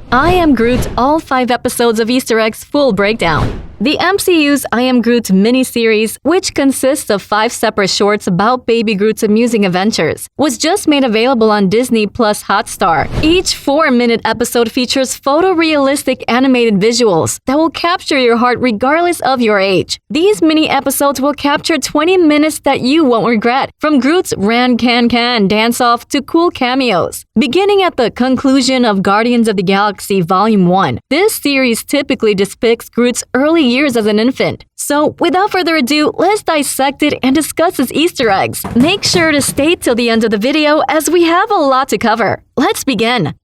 I Am Groot all 5 episodes of Easter eggs full breakdown. The MCU's I Am Groot miniseries, which consists of 5 separate shorts about Baby Groot's amusing adventures, was just made available on Disney Plus Hotstar. Each 4-minute episode features photorealistic animated visuals that will capture your heart regardless of your age. These mini episodes will capture 20 minutes that you won't regret, from Groot's Ran Can Can dance-off to cool cameos. Beginning at the conclusion of Guardians of the Galaxy Volume 1, this series typically depicts Groot's early years as an infant. So, without further ado, let's dissect it and discuss its Easter eggs. Make sure to stay till the end of the video as we have a lot to cover. Let's begin.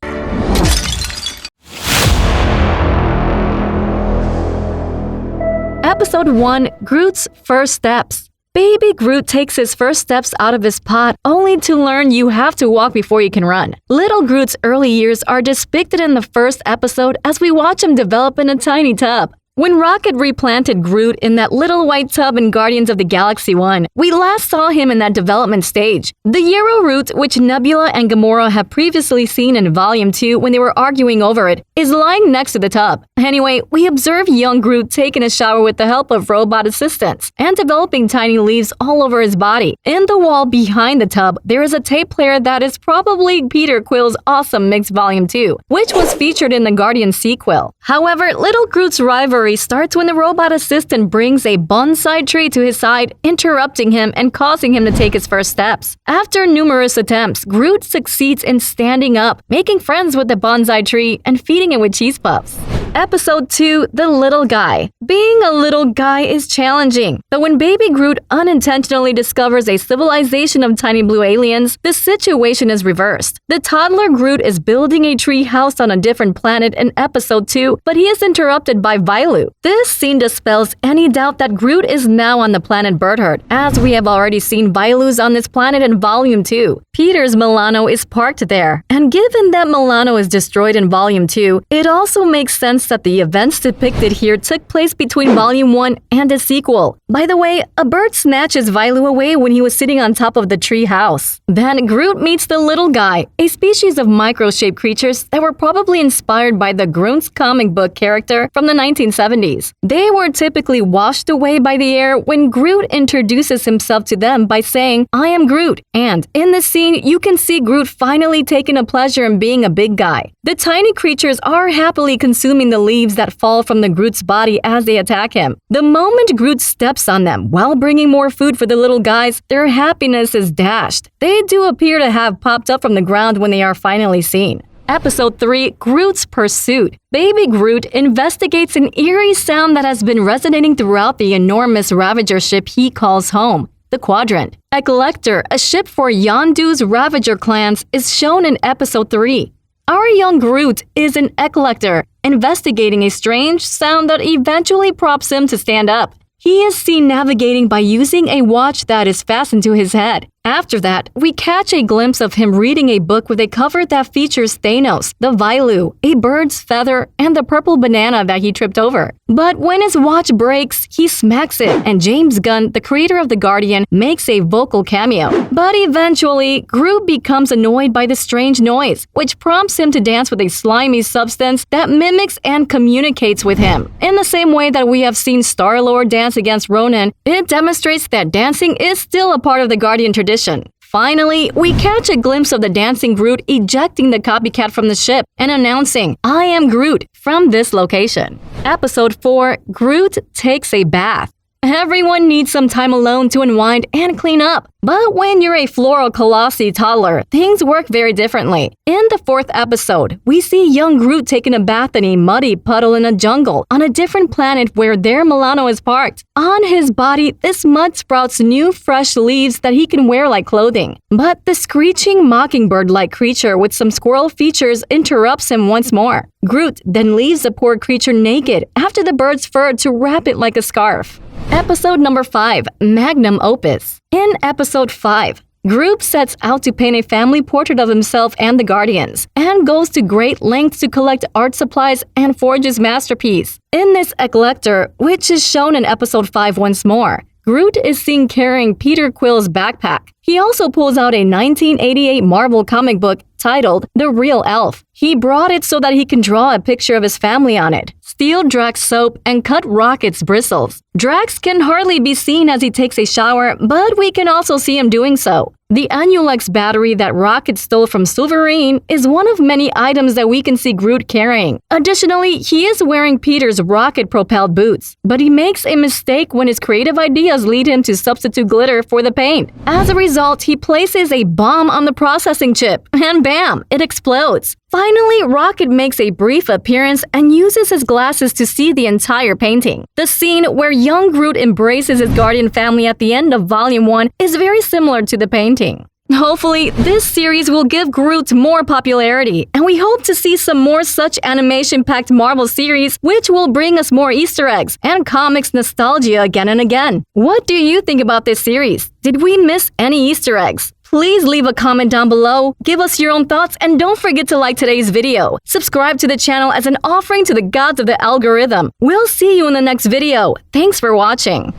Episode 1, Groot's First Steps. Baby Groot takes his first steps out of his pod, only to learn you have to walk before you can run. Little Groot's early years are depicted in the first episode as we watch him develop in a tiny tub. When Rocket replanted Groot in that little white tub in Guardians of the Galaxy 1, we last saw him in that development stage. The Yarrow root, which Nebula and Gamora have previously seen in Volume 2 when they were arguing over it, is lying next to the tub. Anyway, we observe young Groot taking a shower with the help of robot assistants and developing tiny leaves all over his body. In the wall behind the tub, there is a tape player that is probably Peter Quill's Awesome Mix Volume 2, which was featured in the Guardians sequel. However, little Groot's rivalry starts when the robot assistant brings a bonsai tree to his side, interrupting him and causing him to take his first steps. After numerous attempts, Groot succeeds in standing up, making friends with the bonsai tree, and feeding it with cheese puffs. Episode 2, The Little Guy. Being a little guy is challenging, but when Baby Groot unintentionally discovers a civilization of tiny blue aliens, the situation is reversed. The toddler Groot is building a tree house on a different planet in Episode 2, but he is interrupted by Vailu. This scene dispels any doubt that Groot is now on the planet Birdhurt, as we have already seen Vailu's on this planet in Volume 2. Peter's Milano is parked there, and given that Milano is destroyed in Volume 2, it also makes sense that the events depicted here took place between Volume 1 and the sequel. By the way, a bird snatches Vailu away when he was sitting on top of the tree house. Then Groot meets the Little Guy, a species of micro-shaped creatures that were probably inspired by the Groot's comic book character from the 1970s. They were typically washed away by the air when Groot introduces himself to them by saying, "I am Groot," and in this scene, you can see Groot finally taking a pleasure in being a big guy. The tiny creatures are happily consuming the leaves that fall from the Groot's body as they attack him. The moment Groot steps on them while bringing more food for the little guys, their happiness is dashed. They do appear to have popped up from the ground when they are finally seen. Episode 3, Groot's Pursuit. Baby Groot investigates an eerie sound that has been resonating throughout the enormous Ravager ship he calls home, the Quadrant. A collector, a ship for Yondu's Ravager clans, is shown in Episode 3. Our young Groot is an collector, investigating a strange sound that eventually prompts him to stand up. He is seen navigating by using a watch that is fastened to his head. After that, we catch a glimpse of him reading a book with a cover that features Thanos, the Vailu, a bird's feather, and the purple banana that he tripped over. But when his watch breaks, he smacks it, and James Gunn, the creator of The Guardian, makes a vocal cameo. But eventually, Groot becomes annoyed by the strange noise, which prompts him to dance with a slimy substance that mimics and communicates with him. In the same way that we have seen Star-Lord dance against Ronan, it demonstrates that dancing is still a part of the Guardian tradition. Finally, we catch a glimpse of the dancing Groot ejecting the copycat from the ship and announcing, "I am Groot," from this location. Episode 4, Groot takes a bath. Everyone needs some time alone to unwind and clean up. But when you're a floral colossi toddler, things work very differently. In the 4th episode, we see young Groot taking a bath in a muddy puddle in a jungle on a different planet where their Milano is parked. On his body, this mud sprouts new fresh leaves that he can wear like clothing. But the screeching mockingbird-like creature with some squirrel features interrupts him once more. Groot then leaves the poor creature naked after the bird's fur to wrap it like a scarf. Episode number 5, Magnum Opus. In Episode 5, Groot sets out to paint a family portrait of himself and the Guardians, and goes to great lengths to collect art supplies and forge his masterpiece. In this collector, which is shown in Episode 5 once more, Groot is seen carrying Peter Quill's backpack. He also pulls out a 1988 Marvel comic book titled The Real Elf. He brought it so that he can draw a picture of his family on it, steal Drax's soap, and cut Rocket's bristles. Drax can hardly be seen as he takes a shower, but we can also see him doing so. The Anulex battery that Rocket stole from Silverine is one of many items that we can see Groot carrying. Additionally, he is wearing Peter's rocket-propelled boots, but he makes a mistake when his creative ideas lead him to substitute glitter for the paint. As a result, he places a bomb on the processing chip, and bam, it explodes. Finally, Rocket makes a brief appearance and uses his glasses to see the entire painting. The scene where young Groot embraces his Guardian family at the end of Volume 1 is very similar to the painting. Hopefully, this series will give Groot more popularity, and we hope to see some more such animation-packed Marvel series which will bring us more Easter eggs and comics nostalgia again and again. What do you think about this series? Did we miss any Easter eggs? Please leave a comment down below, give us your own thoughts, and don't forget to like today's video. Subscribe to the channel as an offering to the gods of the algorithm. We'll see you in the next video. Thanks for watching.